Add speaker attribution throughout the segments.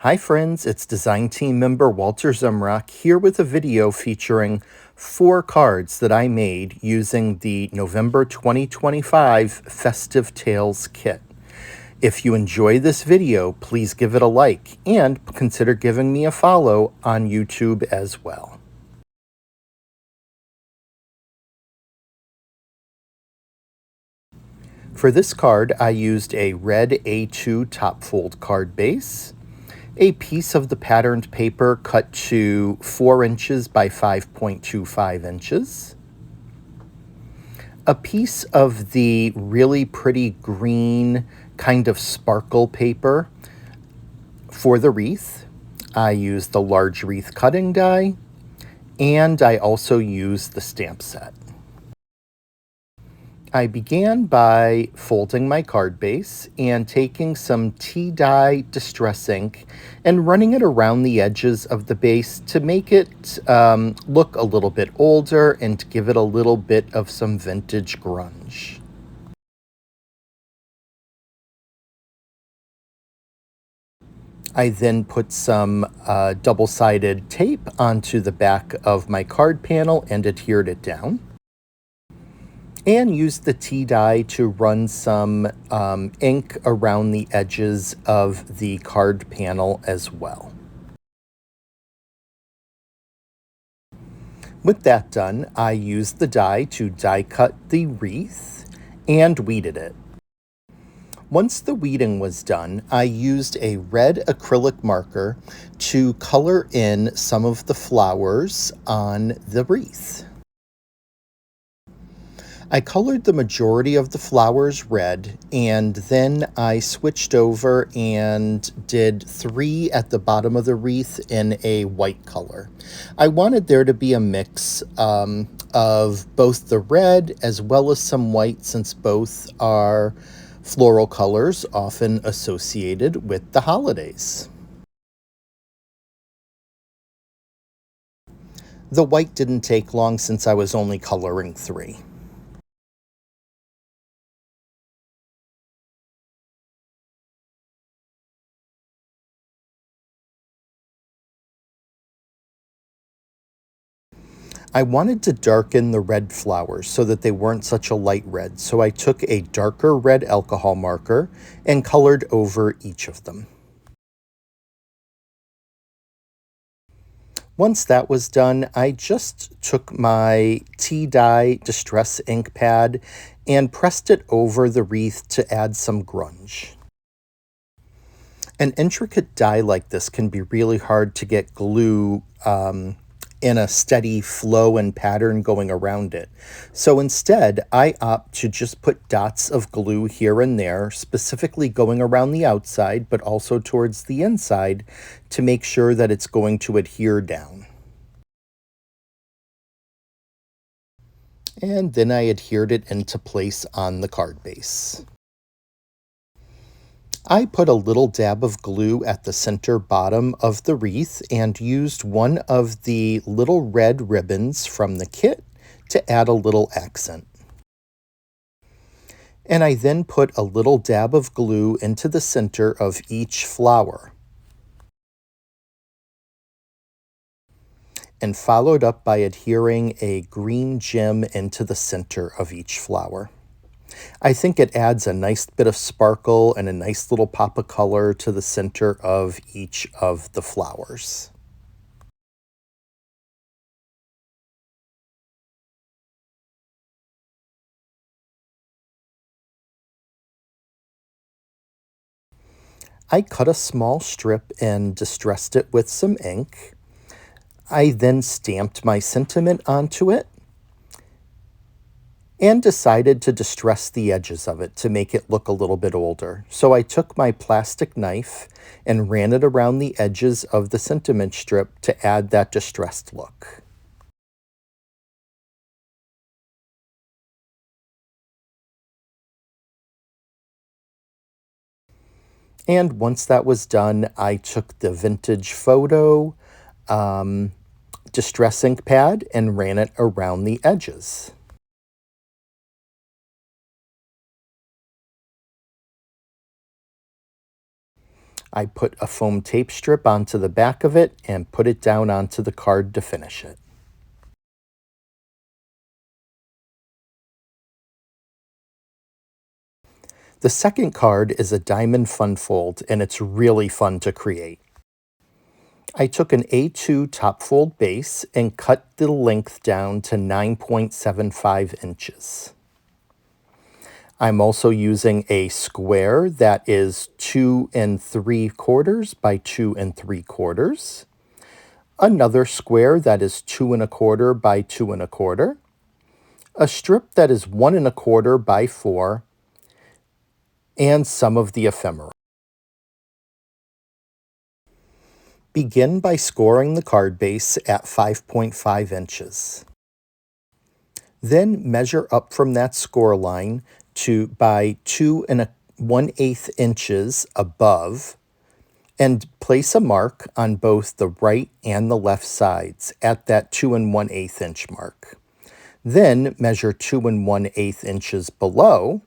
Speaker 1: Hi friends, it's design team member Walter Zemrock here with a video featuring 4 cards that I made using the November 2025 Festive Tales kit. If you enjoy this video, please give it a like and consider giving me a follow on YouTube as well. For this card, I used a red A2 top fold card base, a piece of the patterned paper cut to 4 inches by 5.25 inches, a piece of the really pretty green kind of sparkle paper for the wreath. I used the large wreath cutting die, and I also used the stamp set. I began by folding my card base and taking some tea dye distress ink and running it around the edges of the base to make it look a little bit older and to give it a little bit of some vintage grunge. I then put some double-sided tape onto the back of my card panel and adhered it down, and used the tea dye to run some ink around the edges of the card panel as well. With that done, I used the die to die cut the wreath and weeded it. Once the weeding was done, I used a red acrylic marker to color in some of the flowers on the wreath. I colored the majority of the flowers red, and then I switched over and did 3 at the bottom of the wreath in a white color. I wanted there to be a mix of both the red as well as some white, since both are floral colors often associated with the holidays. The white didn't take long since I was only coloring 3. I wanted to darken the red flowers so that they weren't such a light red, so I took a darker red alcohol marker and colored over each of them. Once that was done, I just took my tea dye distress ink pad and pressed it over the wreath to add some grunge. An intricate die like this can be really hard to get glue in a steady flow and pattern going around it. So instead, I opt to just put dots of glue here and there, specifically going around the outside, but also towards the inside to make sure that it's going to adhere down. And then I adhered it into place on the card base. I put a little dab of glue at the center bottom of the wreath and used one of the little red ribbons from the kit to add a little accent. And I then put a little dab of glue into the center of each flower, and followed up by adhering a green gem into the center of each flower. I think it adds a nice bit of sparkle and a nice little pop of color to the center of each of the flowers. I cut a small strip and distressed it with some ink. I then stamped my sentiment onto it and decided to distress the edges of it to make it look a little bit older. So I took my plastic knife and ran it around the edges of the sentiment strip to add that distressed look. And once that was done, I took the vintage photo distress ink pad and ran it around the edges. I put a foam tape strip onto the back of it and put it down onto the card to finish it. The second card is a diamond fun fold, and it's really fun to create. I took an A2 top fold base and cut the length down to 9.75 inches. I'm also using a square that is 2 3/4 by 2 3/4. Another square that is 2 1/4 by 2 1/4. A strip that is 1 1/4 by 4, and some of the ephemera. Begin by scoring the card base at 5.5 inches. Then measure up from that score line to by 2 1/8 inches above, and place a mark on both the right and the left sides at that 2 1/8 inch mark. Then measure 2 1/8 inches below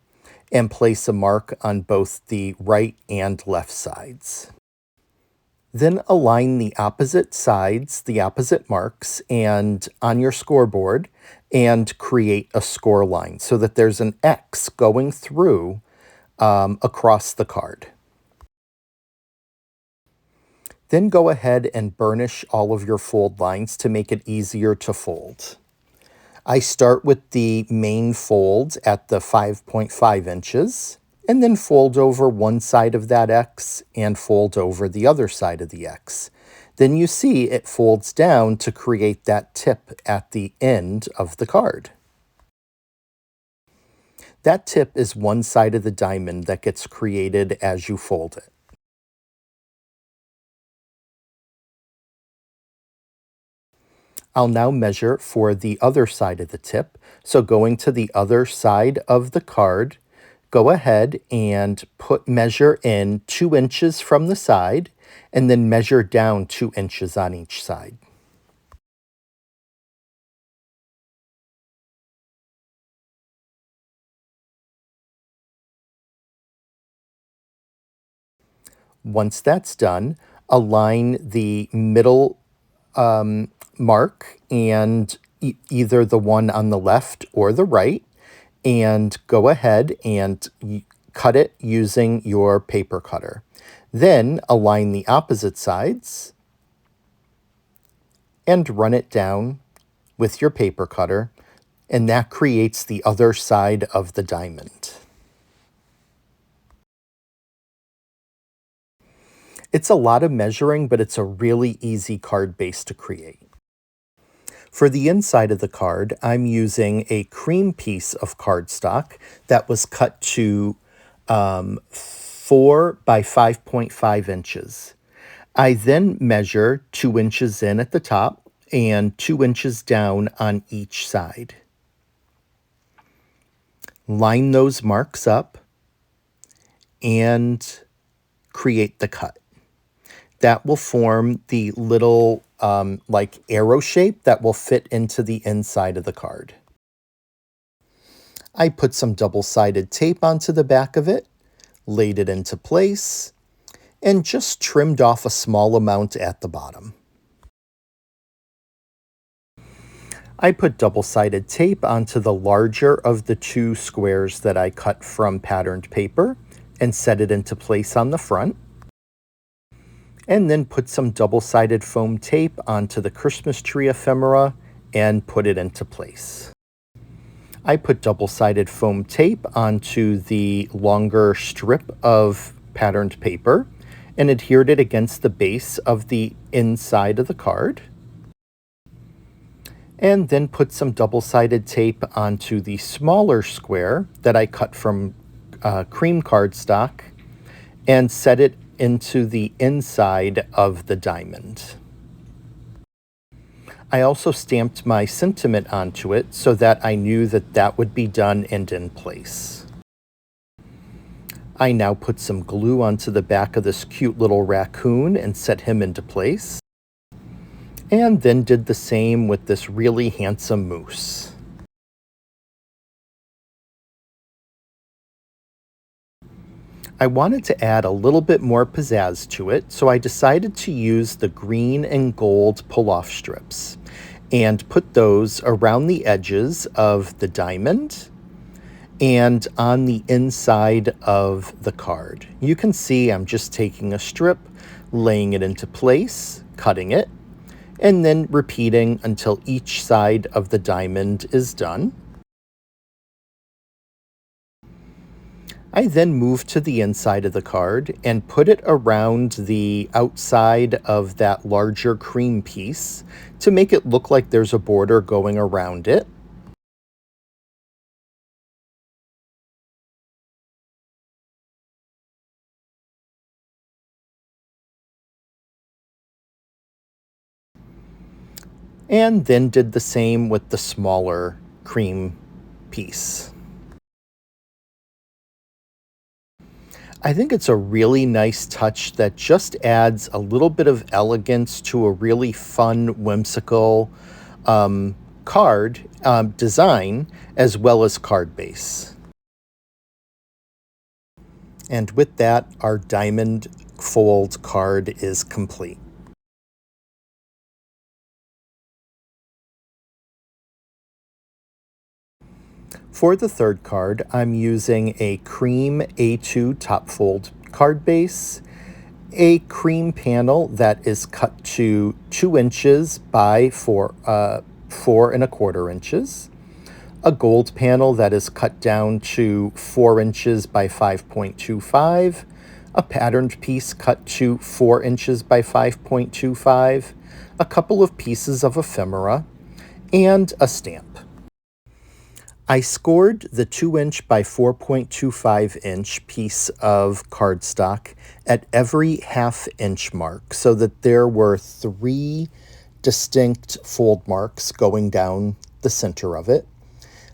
Speaker 1: and place a mark on both the right and left sides. Then align the opposite sides, the opposite marks, and on your scoreboard, and create a score line so that there's an X going through across the card. Then go ahead and burnish all of your fold lines to make it easier to fold. I start with the main fold at the 5.5 inches, and then fold over one side of that X and fold over the other side of the X. Then you see it folds down to create that tip at the end of the card. That tip is one side of the diamond that gets created as you fold it. I'll now measure for the other side of the tip. So going to the other side of the card, go ahead and measure in 2 inches from the side, and then measure down 2 inches on each side. Once that's done, align the middle mark and either the one on the left or the right, and go ahead and cut it using your paper cutter. Then align the opposite sides and run it down with your paper cutter, and that creates the other side of the diamond. It's a lot of measuring, but it's a really easy card base to create. For the inside of the card, I'm using a cream piece of cardstock that was cut to 4 by 5.5 inches. I then measure 2 inches in at the top and 2 inches down on each side. Line those marks up and create the cut. That will form the little like arrow shape that will fit into the inside of the card. I put some double-sided tape onto the back of it, laid it into place, and just trimmed off a small amount at the bottom. I put double-sided tape onto the larger of the two squares that I cut from patterned paper and set it into place on the front. And then put some double-sided foam tape onto the Christmas tree ephemera and put it into place. I put double-sided foam tape onto the longer strip of patterned paper and adhered it against the base of the inside of the card. And then put some double-sided tape onto the smaller square that I cut from cream cardstock and set it into the inside of the diamond. I also stamped my sentiment onto it so that I knew that that would be done and in place. I now put some glue onto the back of this cute little raccoon and set him into place. And then did the same with this really handsome moose. I wanted to add a little bit more pizzazz to it, so I decided to use the green and gold pull-off strips and put those around the edges of the diamond and on the inside of the card. You can see I'm just taking a strip, laying it into place, cutting it, and then repeating until each side of the diamond is done. I then moved to the inside of the card and put it around the outside of that larger cream piece to make it look like there's a border going around it. And then did the same with the smaller cream piece. I think it's a really nice touch that just adds a little bit of elegance to a really fun, whimsical card design as well as card base. And with that, our diamond fold card is complete. For the third card, I'm using a cream A2 top fold card base, a cream panel that is cut to 2 inches by 4.25 inches, a gold panel that is cut down to 4 inches by 5.25, a patterned piece cut to 4 inches by 5.25, a couple of pieces of ephemera, and a stamp. I scored the 2-inch by 4.25-inch piece of cardstock at every half-inch mark so that there were 3 distinct fold marks going down the center of it.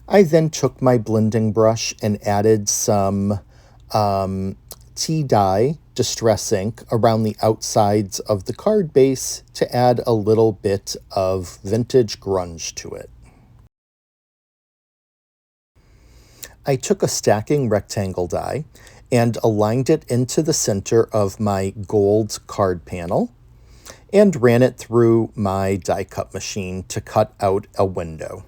Speaker 1: I then took my blending brush and added some tea dye distress ink around the outsides of the card base to add a little bit of vintage grunge to it. I took a stacking rectangle die and aligned it into the center of my gold card panel and ran it through my die cut machine to cut out a window.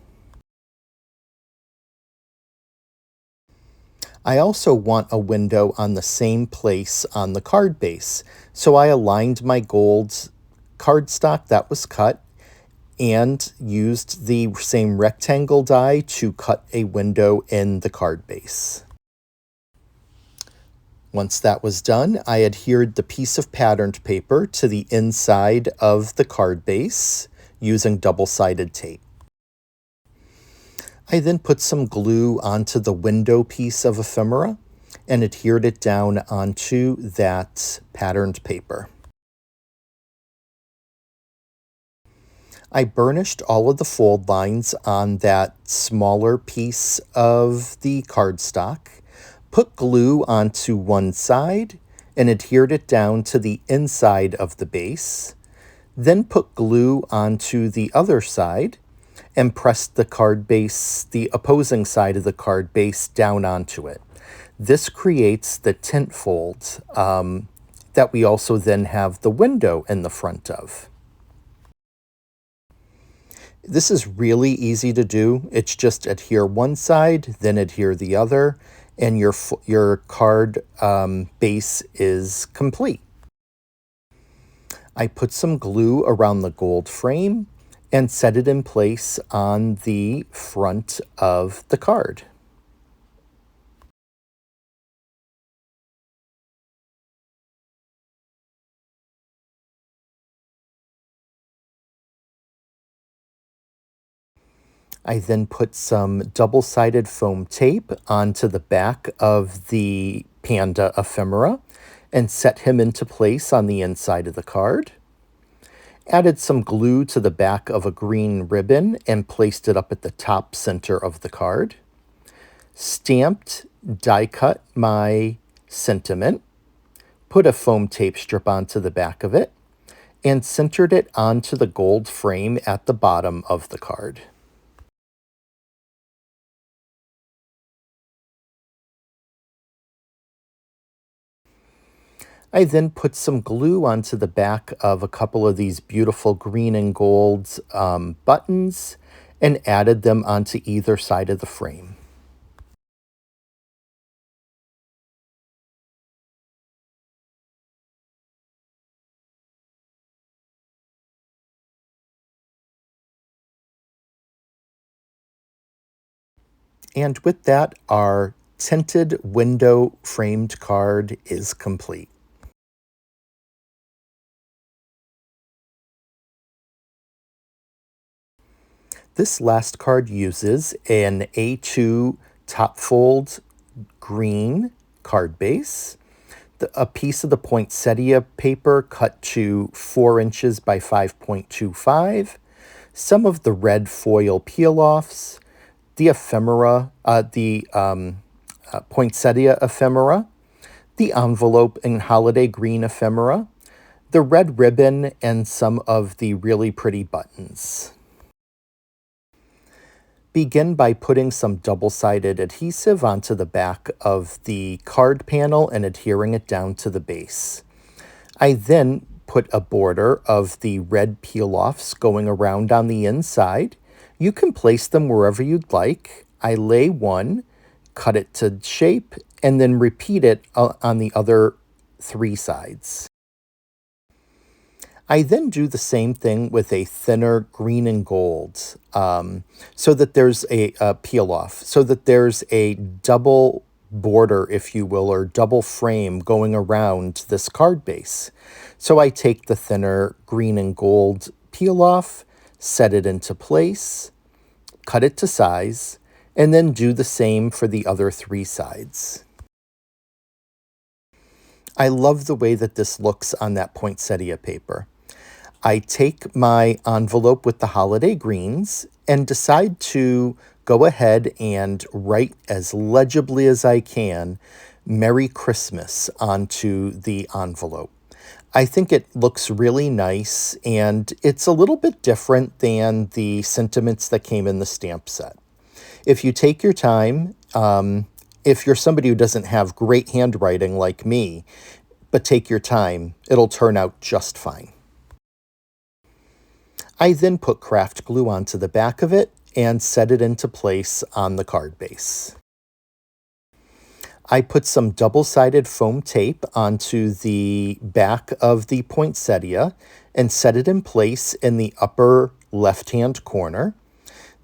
Speaker 1: I also want a window on the same place on the card base, so I aligned my gold cardstock that was cut and used the same rectangle die to cut a window in the card base. Once that was done, I adhered the piece of patterned paper to the inside of the card base using double-sided tape. I then put some glue onto the window piece of ephemera and adhered it down onto that patterned paper. I burnished all of the fold lines on that smaller piece of the cardstock, put glue onto one side, and adhered it down to the inside of the base, then put glue onto the other side, and pressed the card base, the opposing side of the card base, down onto it. This creates the tint fold that we also then have the window in the front of. This is really easy to do. It's just adhere one side, then adhere the other, and your card base is complete. I put some glue around the gold frame and set it in place on the front of the card. I then put some double-sided foam tape onto the back of the panda ephemera and set him into place on the inside of the card. Added some glue to the back of a green ribbon and placed it up at the top center of the card. Stamped, die cut my sentiment, put a foam tape strip onto the back of it, and centered it onto the gold frame at the bottom of the card. I then put some glue onto the back of a couple of these beautiful green and gold buttons and added them onto either side of the frame. And with that, our tinted window framed card is complete. This last card uses an A2 top fold green card base, a piece of the poinsettia paper cut to 4 inches by 5.25, some of the red foil peel-offs, the ephemera, the poinsettia ephemera, the envelope and holiday green ephemera, the red ribbon, and some of the really pretty buttons. Begin by putting some double-sided adhesive onto the back of the card panel and adhering it down to the base. I then put a border of the red peel-offs going around on the inside. You can place them wherever you'd like. I lay one, cut it to shape, and then repeat it on the other 3 sides. I then do the same thing with a thinner green and gold, so that there's a peel off, so that there's a double border, if you will, or double frame going around this card base. So I take the thinner green and gold peel off, set it into place, cut it to size, and then do the same for the other 3 sides. I love the way that this looks on that poinsettia paper. I take my envelope with the holiday greens and decide to go ahead and write as legibly as I can Merry Christmas onto the envelope. I think it looks really nice, and it's a little bit different than the sentiments that came in the stamp set. If you take your time, if you're somebody who doesn't have great handwriting like me, but take your time, it'll turn out just fine. I then put craft glue onto the back of it and set it into place on the card base. I put some double-sided foam tape onto the back of the poinsettia and set it in place in the upper left-hand corner.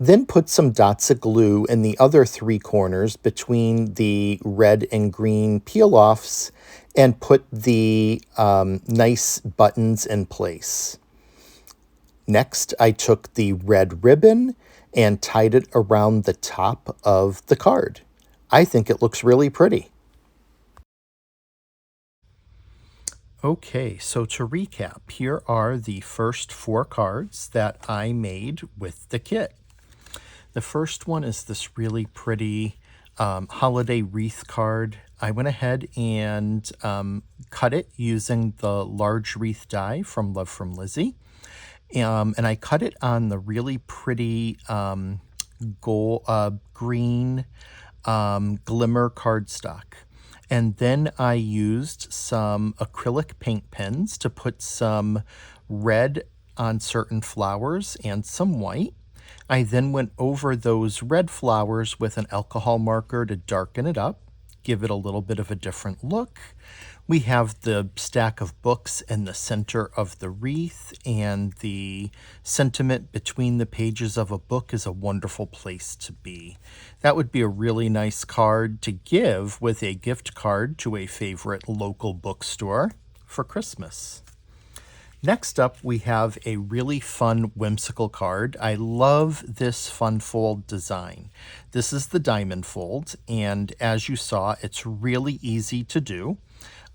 Speaker 1: Then put some dots of glue in the other 3 corners between the red and green peel-offs and put the nice buttons in place. Next, I took the red ribbon and tied it around the top of the card. I think it looks really pretty. Okay, so to recap, here are the first 4 cards that I made with the kit. The first one is this really pretty holiday wreath card. I went ahead and cut it using the large wreath die from Love from Lizi. And I cut it on the really pretty green glimmer cardstock. And then I used some acrylic paint pens to put some red on certain flowers and some white. I then went over those red flowers with an alcohol marker to darken it up, give it a little bit of a different look. We have the stack of books in the center of the wreath, and the sentiment between the pages of a book is a wonderful place to be. That would be a really nice card to give with a gift card to a favorite local bookstore for Christmas. Next up, we have a really fun whimsical card. I love this fun fold design. This is the diamond fold, and as you saw, it's really easy to do.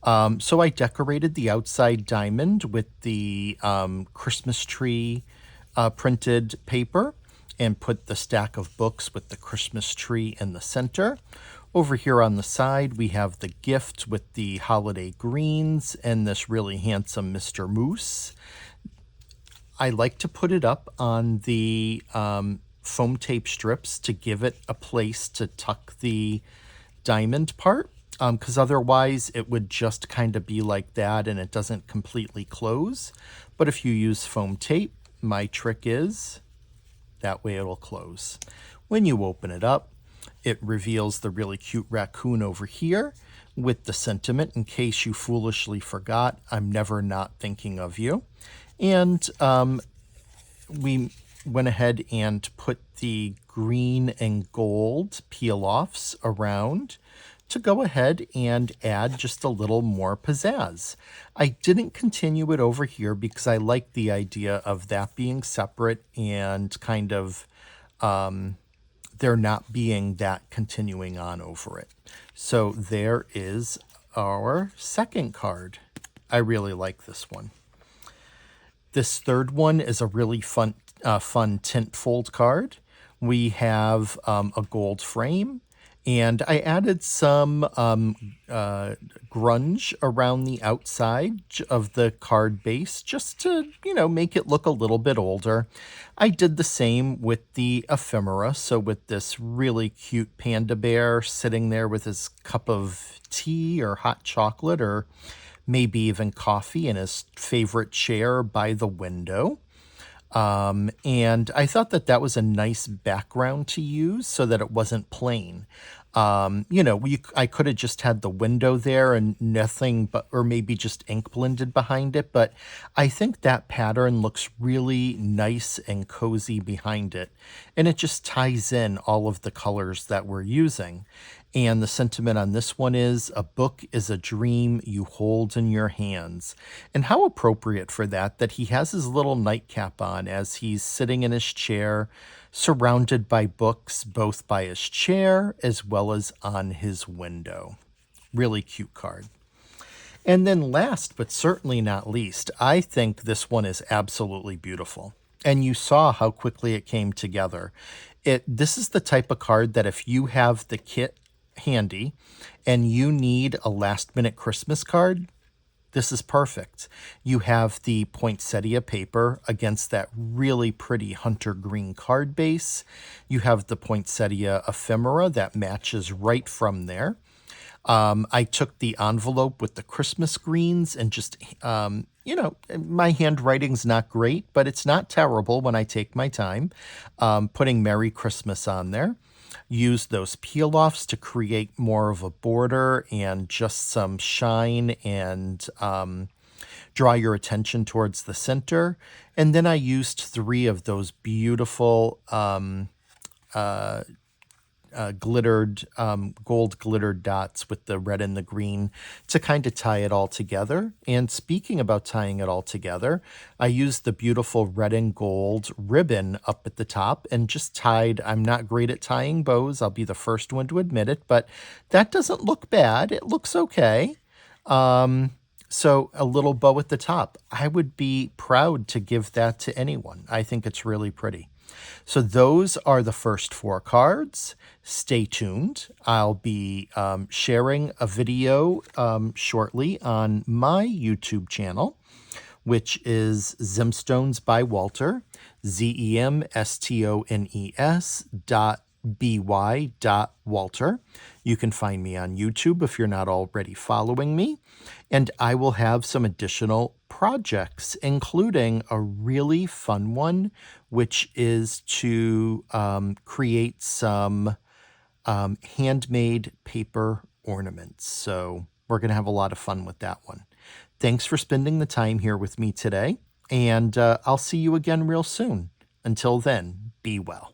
Speaker 1: So I decorated the outside diamond with the Christmas tree printed paper and put the stack of books with the Christmas tree in the center. Over here on the side, we have the gift with the holiday greens and this really handsome Mr. Moose. I like to put it up on the foam tape strips to give it a place to tuck the diamond part. because otherwise it would just kind of be like that and it doesn't completely close. But if you use foam tape, my trick is that way it'll close. When you open it up, it reveals the really cute raccoon over here with the sentiment, in case you foolishly forgot, I'm never not thinking of you. And we went ahead and put the green and gold peel-offs around to go ahead and add just a little more pizzazz. I didn't continue it over here because I like the idea of that being separate and kind of there not being that continuing on over it. So there is our second card. I really like this one. This third one is a really fun tint fold card. We have a gold frame, and I added some grunge around the outside of the card base just to, make it look a little bit older. I did the same with the ephemera. So with this really cute panda bear sitting there with his cup of tea or hot chocolate or maybe even coffee in his favorite chair by the window. And I thought that that was a nice background to use so that it wasn't plain. I could have just had the window there and nothing but, or maybe just ink blended behind it, but I think that pattern looks really nice and cozy behind it. And it just ties in all of the colors that we're using. And the sentiment on this one is, a book is a dream you hold in your hands. And how appropriate for that he has his little nightcap on as he's sitting in his chair, surrounded by books, both by his chair as well as on his window. Really cute card. And then last, but certainly not least, I think this one is absolutely beautiful. And you saw how quickly it came together. This is the type of card that if you have the kit handy and you need a last minute Christmas card, this is perfect. You have the poinsettia paper against that really pretty hunter green card base. You have the poinsettia ephemera that matches right from there. I took the envelope with the Christmas greens and just, my handwriting's not great, but it's not terrible when I take my time, putting Merry Christmas on there. Use those peel-offs to create more of a border and just some shine and draw your attention towards the center. And then I used 3 of those beautiful glittered, gold glittered dots with the red and the green to kind of tie it all together. And speaking about tying it all together, I used the beautiful red and gold ribbon up at the top and just tied. I'm not great at tying bows. I'll be the first one to admit it, but that doesn't look bad. It looks okay. So a little bow at the top. I would be proud to give that to anyone. I think it's really pretty. So those are the first 4 cards. Stay tuned. I'll be sharing a video shortly on my YouTube channel, which is Zemstones by Walter, ZEMSTONES.BY.Walter. You can find me on YouTube if you're not already following me. And I will have some additional projects, including a really fun one, which is to create some handmade paper ornaments. So we're going to have a lot of fun with that one. Thanks for spending the time here with me today, and I'll see you again real soon. Until then, be well.